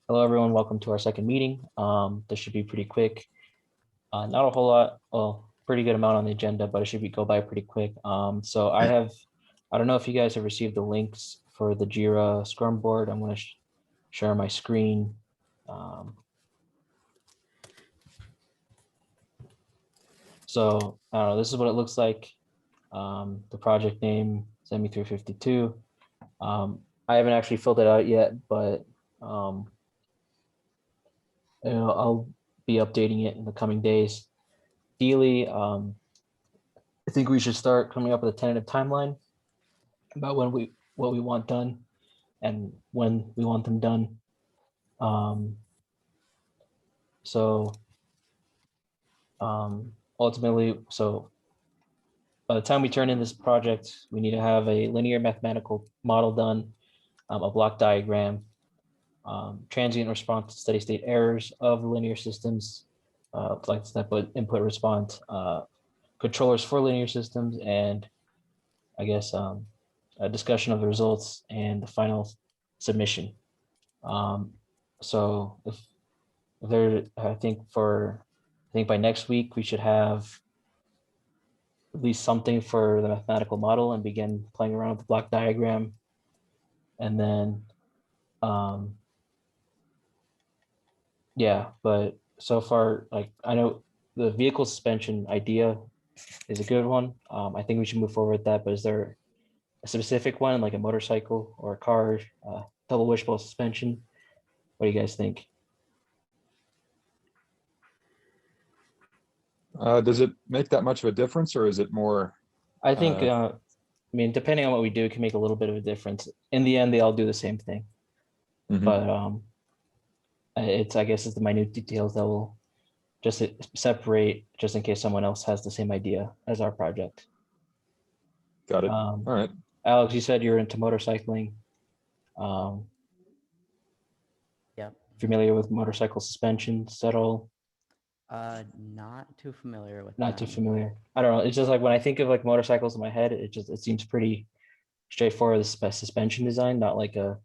Hello, everyone. Welcome to our second meeting. This should be pretty quick. Not a whole lot, well, pretty good amount on the agenda, but it should go by pretty quick. So I don't know if you guys have received the links for the Jira Scrum board. I'm going to share my screen. So I don't know, this is what it looks like. The project name, Semi352. I haven't actually filled it out yet, but I'll be updating it in the coming days. Ideally, I think we should start coming up with a tentative timeline about what we want done and when we want them done. So ultimately, so by the time we turn in this project, we need to have a linear mathematical model done, a block diagram, transient response to steady state errors of the linear systems, like step input response, controllers for linear systems, and I guess a discussion of the results and the final submission. So if there, I think by next week we should have at least something for the mathematical model and begin playing around with the block diagram. And then, yeah, but so far, like I know the vehicle suspension idea is a good one. I think we should move forward with that, but is there a specific one, like a motorcycle or a car, double wishbone suspension? What do you guys think? Does it make that much of a difference, or is it more? I think, Uh, I mean, depending on what we do, it can make a little bit of a difference. In the end, they all do the same thing, mhm. but I guess it's the minute details that will just separate, just in case someone else has the same idea as our project. Got it. Um, All right. Alex, you said you're into motorcycling. Um, Yep. Familiar with motorcycle suspensions at all? Not too familiar with Not too them. familiar. I don't know. It's just like when I think of like motorcycles in my head, it seems pretty straightforward. The suspension design, not like a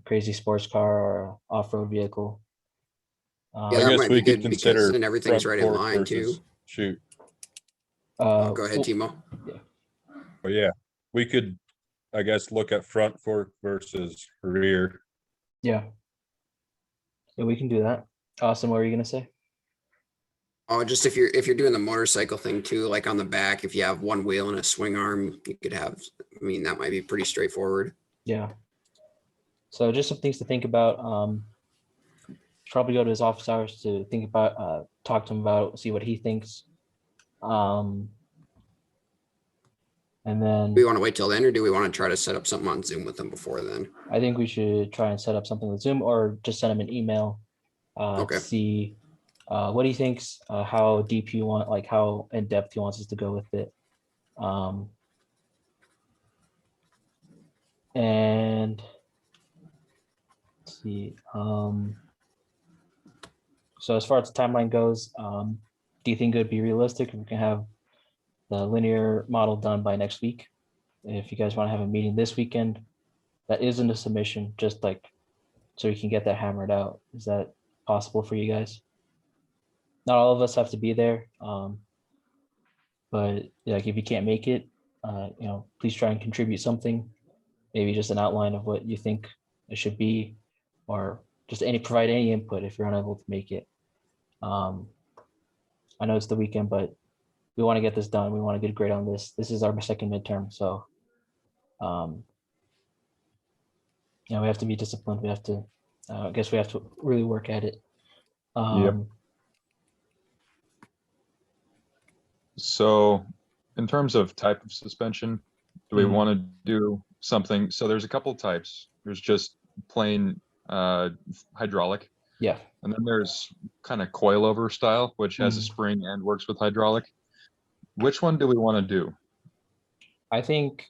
crazy sports car or a off-road vehicle. Yeah, I that guess might be we could good because consider then everything's front right in fork line versus too. shoot. Go ahead, Timo. But yeah, we could, I guess, look at front fork versus rear. Yeah. Yeah, we can do that. Austin, what were you gonna say? Oh, just if you're doing the motorcycle thing too, like on the back, if you have one wheel and a swing arm, you could have. I mean, that might be pretty straightforward. Yeah. So just some things to think about. Probably go to his office hours to think about, talk to him about, see what he thinks. And Do then we want to wait till then, or do we want to try to set up something on Zoom with them before then? I think we should try and set up something with Zoom or just send him an email Okay. to see what he thinks, how deep you want, like how in depth he wants us to go with it. And let's see. So as far as the timeline goes, do you think it would be realistic if we can have the linear model done by next week? If you guys want to have a meeting this weekend, that isn't a submission, just like so we can get that hammered out. Is that possible for you guys? Not all of us have to be there, but like if you can't make it, please try and contribute something, maybe just an outline of what you think it should be, or just provide any input if you're unable to make it. I know it's the weekend, but we want to get this done. We want to get a grade on this. This is our second midterm, so we have to be disciplined. We have to, I guess we have to really work at it. Yep. So in terms of type of suspension, do we want to do something? So there's a couple of types. There's just plain hydraulic. Yeah. And then there's kind of coilover style, which has a spring and works with hydraulic. Which one do we want to do? I think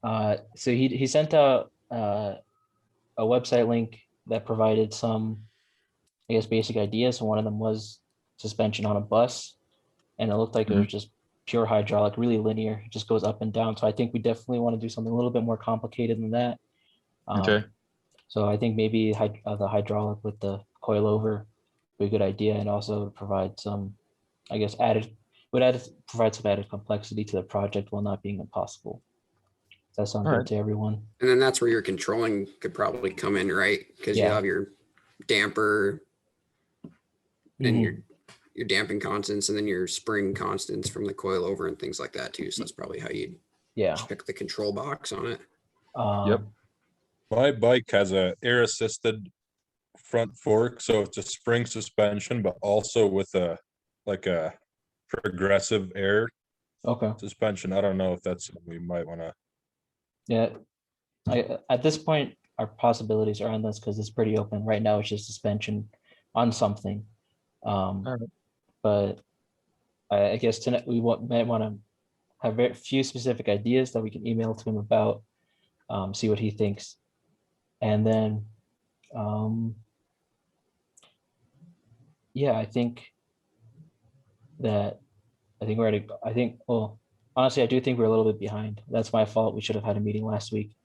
so he sent out a website link that provided some, I guess, basic ideas. And one of them was suspension on a bus. And it looked like it was just pure hydraulic, really linear. It just goes up and down. So I think we definitely want to do something a little bit more complicated than that. Okay. So I think maybe the hydraulic with the coilover would be a good idea, and also provide some, I guess, provide some added complexity to the project while not being impossible. Does that sound good Alright. to everyone? And then that's where your controlling could probably come in, right? Because you Yeah. have your damper and Mhm. your damping constants, and then your spring constants from the coilover and things like that too. So that's probably how you'd Yeah. pick the control box on it. Yep. My bike has a air assisted front fork, so it's a spring suspension, but also with a progressive air Okay. suspension. I don't know if that's something we might want to. Yeah. At this point, our possibilities are endless because it's pretty open. Right now, it's just suspension on something. Alright. But I guess tonight might want to have very few specific ideas that we can email to him about, see what he thinks. And then, yeah, I think we're at well, honestly, I do think we're a little bit behind. That's my fault. We should have had a meeting last week.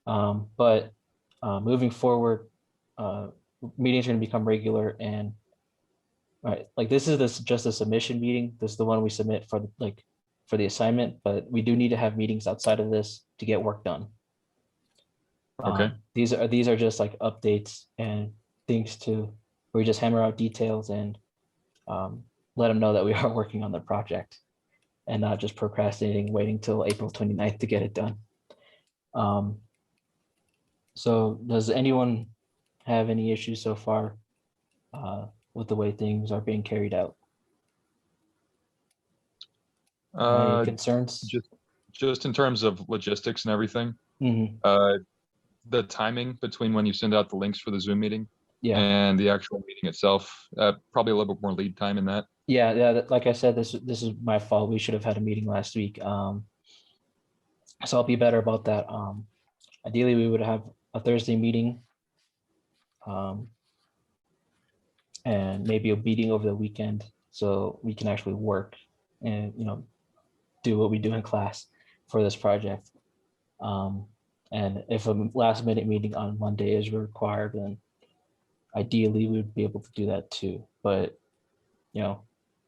But moving forward, meetings are going to become regular, and right, like this is just a submission meeting. This is the one we submit for for the assignment, but we do need to have meetings outside of this to get work done. Okay. These are just like updates and things to where we just hammer out details and let them know that we are working on the project and not just procrastinating, waiting till April 29th to get it done. So does anyone have any issues so far with the way things are being carried out? Any concerns? Just in terms of logistics and everything, Mhm. the timing between when you send out the links for the Zoom meeting Yeah, and the actual meeting itself, probably a little bit more lead time in that. yeah. Like I said, this is my fault. We should have had a meeting last week. So I'll be better about that. Ideally, we would have a Thursday meeting, and maybe a meeting over the weekend, so we can actually work and do what we do in class for this project. And if a last minute meeting on Monday is required, then ideally we would be able to do that too. But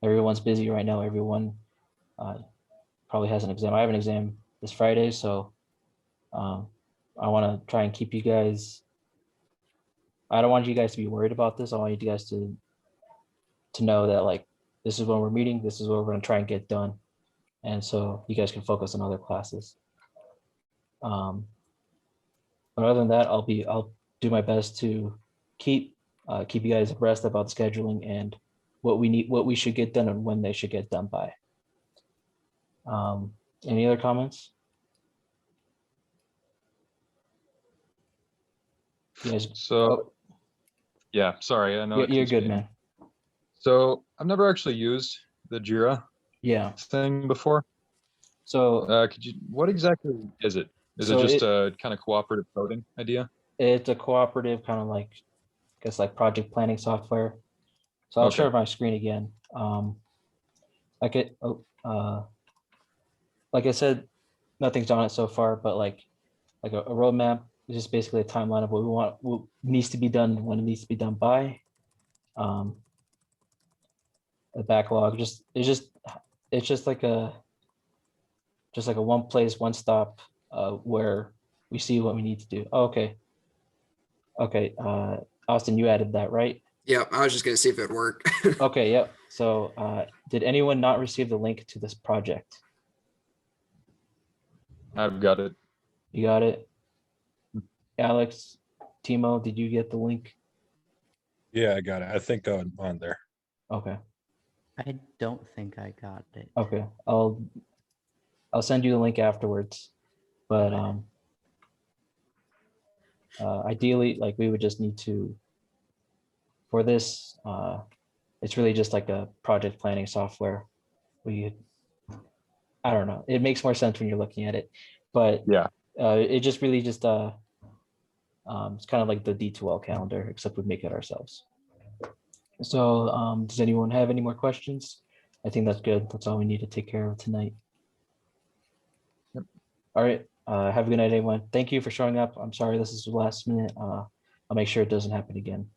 everyone's busy right now. Everyone probably has an exam. I have an exam this Friday, so I want to try and keep you guys. I don't want you guys to be worried about this. I want you guys to know that like this is when we're meeting. This is what we're going to try and get done, and so you guys can focus on other classes. But other than that, I'll do my best to keep you guys abreast about scheduling and what we should get done and when they should get done by. Any other comments? You guys, So, yeah, sorry, I know. you're good, man. So I've never actually used the Jira Yeah. thing before. So What exactly is it? Is it So just a kind of cooperative coding idea? it's a cooperative kind of like, I guess, like project planning software. So I'll Okay. share my screen again. Like I said, nothing's on it so far, but like a roadmap is just basically a timeline of what we want, what needs to be done, when it needs to be done by. A backlog, it's just like a one place, one stop, where we see what we need to do. Oh, okay. Austin, you added that, right? Yep, I was just gonna see if it worked. Okay, yep. So did anyone not receive the link to this project? I've got it. You got it? Alex, Timo, did you get the link? Yeah, I got it. I think on there. Okay, I don't think I got it. okay. I'll send you the link afterwards. But ideally, like we would just need to, for this, it's really just like a project planning software. I don't know. It makes more sense when you're looking at it, but Yeah. it just really just it's kind of like the D2L calendar, except we make it ourselves. So does anyone have any more questions? I think that's good. That's all we need to take care of tonight. Yep. All right. Have a good night, everyone. Thank you for showing up. I'm sorry this is the last minute. I'll make sure it doesn't happen again.